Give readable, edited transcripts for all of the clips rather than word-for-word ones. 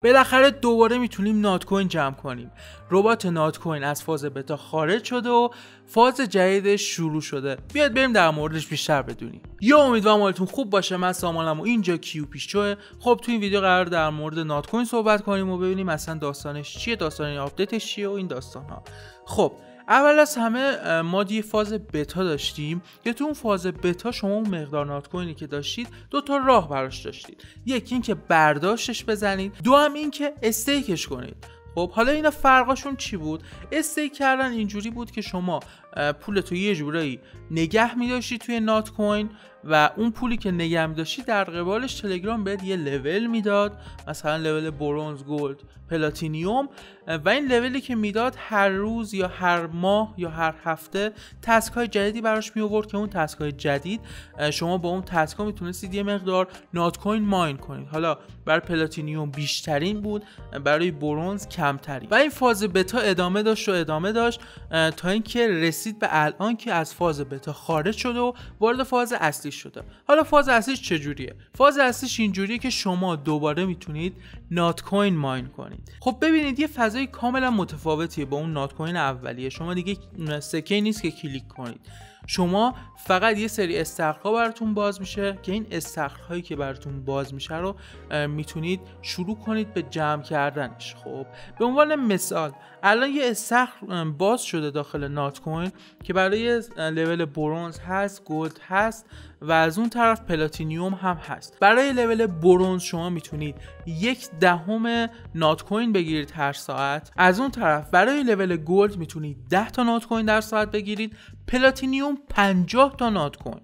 بالاخره دوباره میتونیم نات کوین جمع کنیم. ربات نات کوین از فاز بتا خارج شده و فاز جدیدش شروع شده. بیاید بریم در موردش بیشتر بدونیم. امیدوارم حالتون خوب باشه. من سامانم و اینجا کیو پیشچوه. خب تو این ویدیو قرار در مورد نات کوین صحبت کنیم و ببینیم اصلا داستانش چیه، داستان آپدیتش چیه و این داستان‌ها. خب اول از همه ما یه فاز بتا داشتیم که تو اون فاز بتا شما اون مقدار نات کوینی که داشتید دو تا راه براش داشتید. یکی این که برداشتش بزنید، دو هم این که استیکش کنید. خب حالا اینا فرقاشون چی بود؟ استیک کردن اینجوری بود که شما پولتو یه جورایی نگه می‌داشتی توی نات کوین و اون پولی که نگه می‌داشتی در قبالش تلگرام بهت یه لول میداد، مثلا لول برنز، گلد، پلاتینیوم، و این لولی که میداد هر روز یا هر ماه یا هر هفته تسک‌های جدیدی براش می آورد که اون تسک‌های جدید شما با اون تسک‌ها میتونستید یه مقدار نات کوین ماین کنید. حالا برای پلاتینیوم بیشترین بود، برای برنز کمتری. و این فاز بتا ادامه داشت تا اینکه رسید به الان که از فاز بتا خارج شده و وارد فاز اصلی شده. حالا فاز اصلیش چجوریه؟ فاز اصلیش اینجوریه که شما دوباره میتونید نات کوین ماین کنید. خب ببینید یه فضای کاملا متفاوتیه با اون نات کوین اولیه. شما دیگه سکه نیست که کلیک کنید، شما فقط یه سری استخرها براتون باز میشه که این استخرهایی که براتون باز میشه رو میتونید شروع کنید به جمع کردنش. خب به عنوان مثال الان یه استخر باز شده داخل نات کوین که برای لول برنز هست، گلد هست و از اون طرف پلاتینیوم هم هست. برای لول برنز شما میتونید 1/10 نات کوین بگیرید هر ساعت. از اون طرف برای لول گلد میتونید 10 تا نات کوین در ساعت بگیرید. پلاتینیوم 50 تا نات کوین.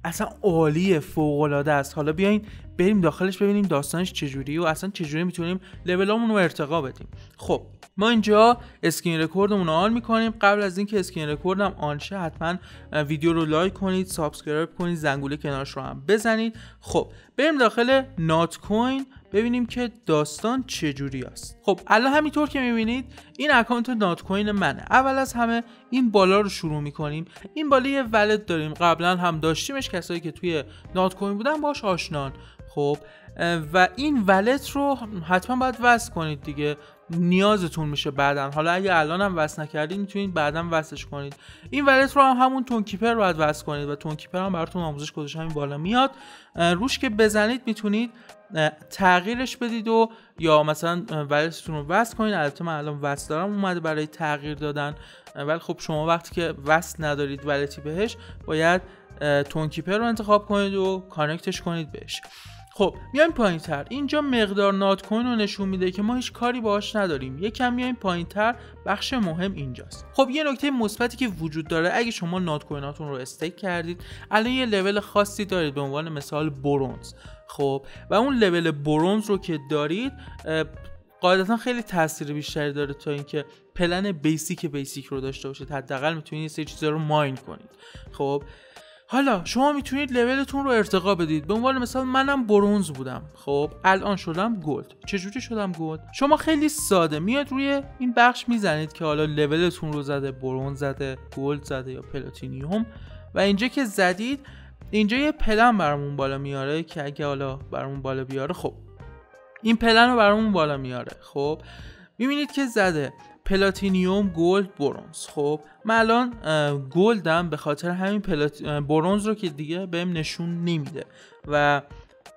اصلا عالیه، فوق العاده است. حالا بیاین بریم داخلش ببینیم داستانش چجوریه و اصلا چجوری میتونیم لولامون رو ارتقا بدیم. خب ما اینجا اسکرین رکوردمون رو آن میکنیم. قبل از اینکه اسکرین رکوردم آن شه حتما ویدیو رو لایک کنید، سابسکرایب کنید، زنگوله کنارش رو هم بزنید. خب بریم داخل نات کوین ببینیم که داستان چجوری است. خب الان همینطور که میبینید این اکانت نات کوین منه. اول از همه این بالا رو شروع میکنیم. این بالا یه ولت داریم، قبلا هم داشتیمش، کسایی که توی نات کوین بودن باش آشنان. خب و این ولت رو حتما باید وصل کنید دیگه، نیازتون میشه بعدن. حالا اگه الان هم وصل نکردید میتونید بعداً وصلش کنید. این ولت رو هم همون تونکیپر باید وصل کنید و تونکیپر هم براتون آموزش گذاشتم این بالا میاد. روش که بزنید میتونید تغییرش بدید و یا مثلا ولتتون رو وصل کنید. البته من الان وصل دارم اومده برای تغییر دادن، ولی خب شما وقتی که وصل ندارید ولتی بهش باید تونکیپر رو انتخاب کنید و کانکتش کنید بهش. خب میایم پایین‌تر. اینجا مقدار نات کوین رو نشون میده که ما هیچ کاری باهاش نداریم. یکم میایم پایین‌تر، بخش مهم اینجاست. خب یه نکته مثبتی که وجود داره، اگه شما نات کویناتون رو استیک کردید الان یه لول خاصی دارید، به عنوان مثال برنز. خب و اون لول برنز رو که دارید قاعدتا خیلی تاثیر بیشتری داره تا اینکه پلن بیسیک رو داشته باشید. حداقل میتونید یه سری چیزا رو ماین کنید. خب حالا شما میتونید لولتون رو ارتقا بدید. به عنوان مثال منم برنز بودم، خب الان شدم گلد. چجوری شدم گلد؟ شما خیلی ساده میاد روی این بخش میزنید که حالا لولتون رو زده، برنز زده، گلد زده یا پلاتینیوم، و اینجا که زدید اینجا یه پلن برامون بالا میاره که اگه حالا برامون بالا بیاره، خب این پلن رو برامون بالا میاره. خب میبینید که زده پلاتینیوم، گلد، برنز. خب من الان گلدم، به خاطر همین برنز رو که دیگه بهم نشون نمیده و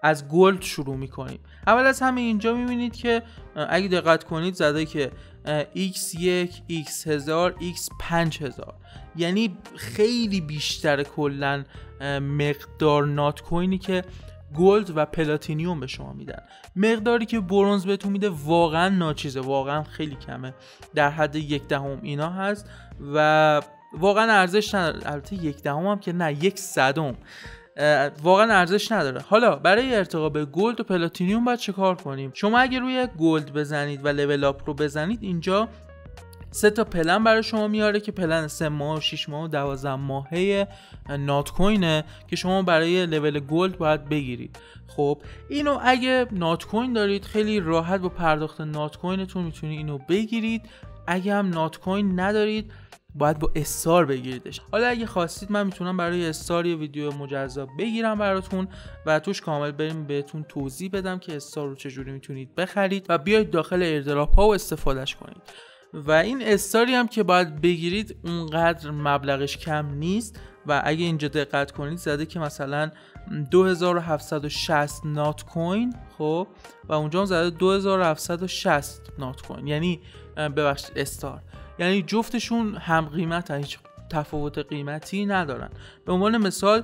از گلد شروع میکنیم. اول از همه اینجا میبینید که اگه دقت کنید زده که x1 x1000 x5000، یعنی خیلی بیشتر کلن مقدار نات کوینی که گلد و پلاتینیوم به شما میدن. مقداری که برنز بهتون میده واقعا ناچیزه، واقعا خیلی کمه، در حد 1/10 اینا هست و واقعا ارزش نداره. البته 1/10 هم که نه، 1/100 واقعا ارزش نداره. حالا برای ارتقا به گلد و پلاتینیوم باید چه کار کنیم؟ شما اگه روی گلد بزنید و لول اپ رو بزنید، اینجا 3 تا پلن برای شما میاره که پلن 3 ماه، 6 ماه و 12 ماهه نات کوینه که شما برای لول گلد باید بگیرید. خب اینو اگه نات کوین دارید خیلی راحت با پرداخت نات کوینتون میتونید اینو بگیرید. اگه هم نات کوین ندارید باید با استار بگیریدش. حالا اگه خواستید من میتونم برای استار یه ویدیو مجزا بگیرم براتون و توش کامل بریم بهتون توضیح بدم که استار رو چجوری میتونید بخرید و بیاید داخل ایردراپ ها و استفادهش کنید. و این استاری هم که باید بگیرید اونقدر مبلغش کم نیست و اگه اینجا دقت کنید زده که مثلا 2760 نات کوین، خب و اونجا هم زده 2760 نات کوین، یعنی ببخشید استار، یعنی جفتشون هم قیمت، هیچ تفاوت قیمتی ندارن. به عنوان مثال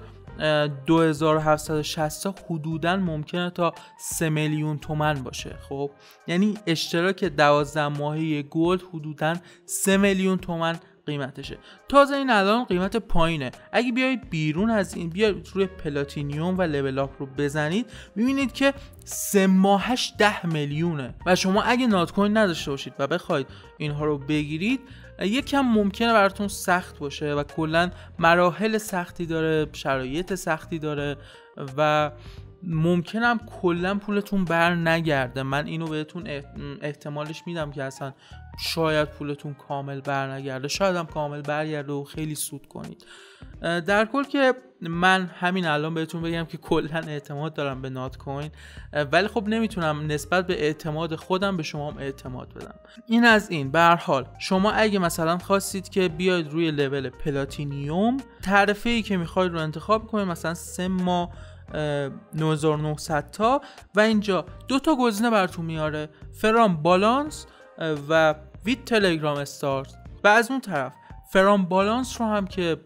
2760 حدوداً ممکنه تا 3 میلیون تومان باشه. خب یعنی اشتراک 12 ماهه گلد حدوداً 3 میلیون تومان قیمتشه. تازه این الان قیمت پایینه. اگه بیایید بیرون از این، بیایید روی پلاتینیوم و لول اپ رو بزنید، میبینید که 3 ماهش 10 میلیونه و شما اگه نات کوین نداشته باشید و بخواید اینها رو بگیرید یکم ممکنه براتون سخت باشه و کلا مراحل سختی داره، شرایط سختی داره و ممکنم کلا پولتون بر نگرده. من اینو بهتون احتمالش میدم که اصلا شاید پولتون کامل بر نگرده، شاید هم کامل برگرده و خیلی سود کنید. در کل که من همین الان بهتون بگم که کلا اعتماد دارم به نات کوین، ولی خب نمیتونم نسبت به اعتماد خودم به شما هم اعتماد بدم. این از این. به هر حال شما اگه مثلا خواستید که بیاید روی لول پلاتینیوم، تعرفه‌ای که میخواید رو انتخاب کنید، مثلا 3 ماه 9900 تا و اینجا 2 تا گزینه براتون میاره، فرام بالانس و ویت تلگرام استارز. و از اون طرف فرام بالانس رو هم که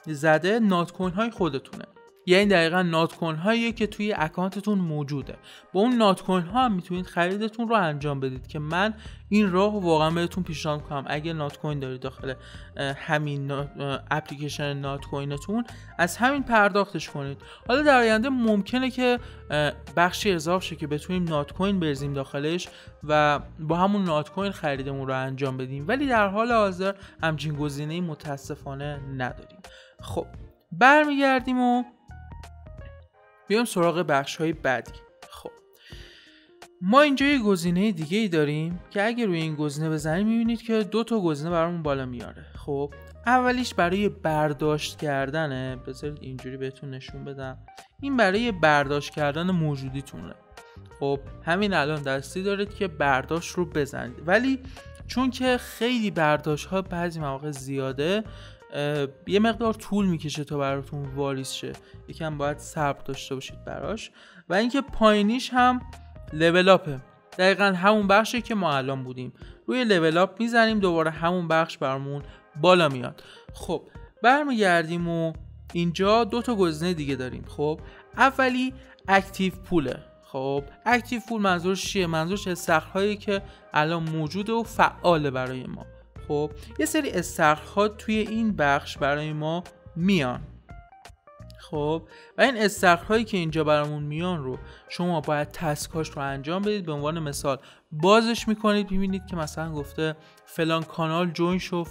زده نات کوین های خودتونه، یعنی دقیقاً نات کوین هایی که توی اکانتتون موجوده. با اون نات کوین ها هم میتونید خریدتون رو انجام بدید که من این راه واقعا بهتون پیشنهاد میکنم. اگه نات کوین دارید داخل همین اپلیکیشن نات کوینتون، از همین پرداختش کنید. حالا در آینده ممکنه که بخشی اضافه شه که بتونیم نات کوین بریزیم داخلش و با همون نات کوین خریدمون رو انجام بدیم، ولی در حال حاضر همچین گزینه‌ای متاسفانه نداریم. خب برمیگردیم و بیام سراغ بخش‌های بعدی. خب ما اینجا یه گزینه دیگه ای داریم که اگه روی این گزینه بزنیم میبینید که 2 تا گزینه برامون بالا میاره. خب اولیش برای برداشت کردنه، بذارید اینجوری بهتون نشون بدم. این برای برداشت کردن موجودیتونه. خب همین الان دستی دارید که برداشت رو بزنید، ولی چون که خیلی برداشت ها بعضی مواقع زیاده، یه مقدار طول میکشه تا براتون واریز شه، یکم باید صبر داشته باشید براش. و اینکه پایینیش هم لول اپه، دقیقاً همون بخشی که ما الان بودیم. روی لول اپ میزنیم، دوباره همون بخش برامون بالا میاد. خب برمیگردیم و اینجا 2 تا گزینه دیگه داریم. خب اولی اکتیو پوله. خب اکتیو پول منظورش چیه؟ منظورش استخرهایی که الان موجوده و فعاله برای ما. خب یه سری استخرها توی این بخش برای ما میان. خب و این استخرهایی که اینجا برامون میان رو شما باید تسکاش رو انجام بدید. به عنوان مثال بازش میکنید، میبینید که مثلا گفته فلان کانال جوین شو،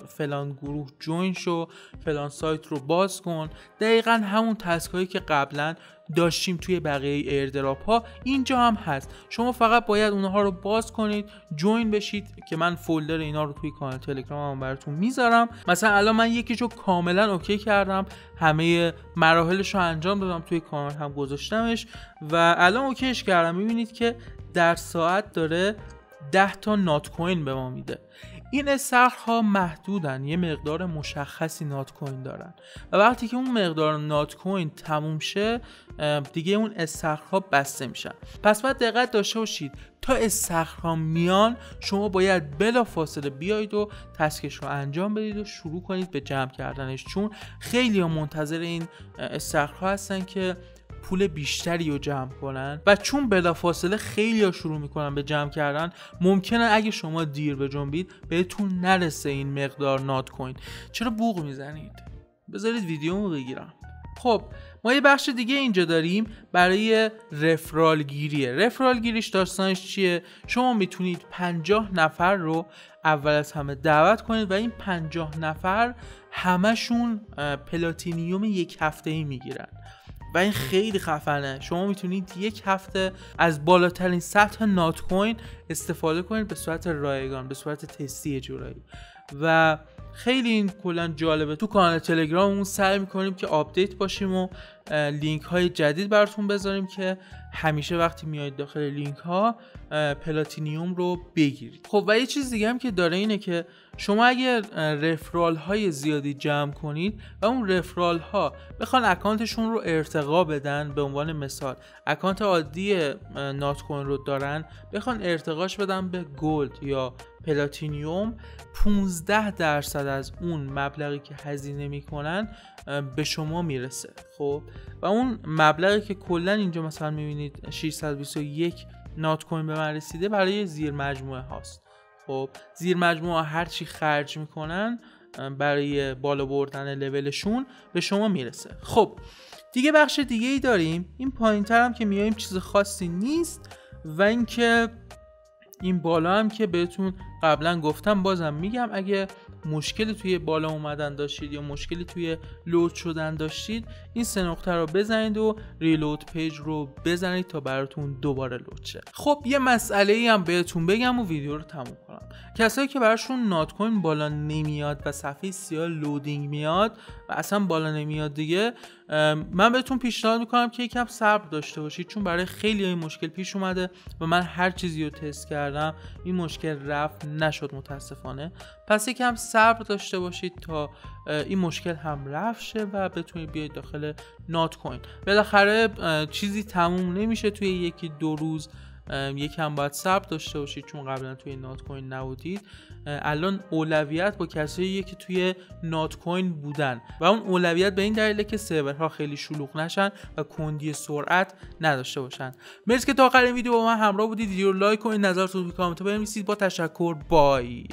فلان گروه جوین شو، فلان سایت رو باز کن. دقیقاً همون تسکایی که قبلا داشتیم توی بقیه ایردراپ ها اینجا هم هست. شما فقط باید اونها رو باز کنید، جوین بشید، که من فولدر اینا رو توی کانال تلگرامم براتون میذارم. مثلا الان من یکیشو کاملا اوکی کردم، همه مراحلش رو انجام دادم، توی کانال هم گذاشتمش و الان اوکیش کردم. میبینید که در ساعت داره 10 تا نات کوین به ما میده. این استخرها محدودن، یه مقدار مشخصی نات کوین دارن و وقتی که اون مقدار نات کوین تموم شه دیگه اون استخرها بسته میشن. پس باید دقت داشته باشید تا استخرها میان شما باید بلا فاصله بیایید و تسکش رو انجام بدید و شروع کنید به جمع کردنش، چون خیلی ها منتظر این استخرها هستن که پول بیشتری رو جمع کنن و چون بلافاصله خیلی ها شروع میکنن به جمع کردن، ممکنه اگه شما دیر بجنبید بهتون نرسه این مقدار نات کوین. چرا بوق میزنید؟ بذارید ویدیومو بگیرم. خب ما یه بخش دیگه اینجا داریم برای رفرال گیریه. رفرال گیریش داستانش چیه؟ شما میتونید 50 نفر رو اول از همه دعوت کنید و این 50 نفر همشون پلاتینیوم 1 هفته‌ای میگیرن و این خیلی خفنه. شما میتونید 1 هفته از بالاترین سطح نات کوین استفاده کنید به صورت رایگان، به صورت تستی جورایی و خیلی این کلا جالبه. تو کانال تلگراممون سعی میکنیم که آپدیت باشیم و لینک های جدید براتون بذاریم که همیشه وقتی میایید داخل لینک ها پلاتینیوم رو بگیرید. خب و یه چیز دیگه هم که داره اینه که شما اگر رفرال های زیادی جمع کنید و اون رفرال ها بخوان اکانتشون رو ارتقا بدن، به عنوان مثال اکانت عادی نات کوین رو دارن بخوان ارتقاش بدن به گلد یا پلاتینیوم، 15% از اون مبلغی که هزینه میکنن به شما میرسه. خب و اون مبلغی که کلا اینجا مثلا میبینید 621 نات کوین به من رسیده برای زیر مجموعه هاست. خب زیر مجموعه هر چی خرج میکنن برای بالا بردن لولشون به شما میرسه. خب دیگه بخش دیگه ای داریم، این پایینتر هم که میایم چیز خاصی نیست و اینکه این بالا هم که بهتون قبلا گفتم بازم میگم اگه مشکلی توی بالا اومدن داشتید یا مشکلی توی لود شدن داشتید این 3 نقطه رو بزنید و ریلود پیج رو بزنید تا براتون دوباره لود شه. خب یه مسئله ای هم بهتون بگم و ویدیو رو تموم کنم. کسایی که براشون نات کوین بالا نمیاد و صفحه سیاه لودینگ میاد و اصلا بالا نمیاد دیگه، من بهتون پیشنهاد میکنم که یکم صبر داشته باشید، چون برای خیلی این مشکل پیش اومده و من هر چیزی رو تست کردم این مشکل رفت نشد متاسفانه. پس یکم صبر داشته باشید تا این مشکل هم رفت شه و بتونید بیاید داخل نات کوین. بالاخره چیزی تموم نمیشه توی 1-2 روز، یکم باید صبر داشته باشید چون قبلا توی نات کوین نبودید. الان اولویت با کساییه که توی نات کوین بودن و اون اولویت به این دلیله که سرورها خیلی شلوغ نشن و کندی سرعت نداشته باشن. مرسی که تا آخر این ویدیو با من همراه بودید. ویدیو رو لایک کنید، نظرتون رو تو کامنت بنویسید. با تشکر، بای.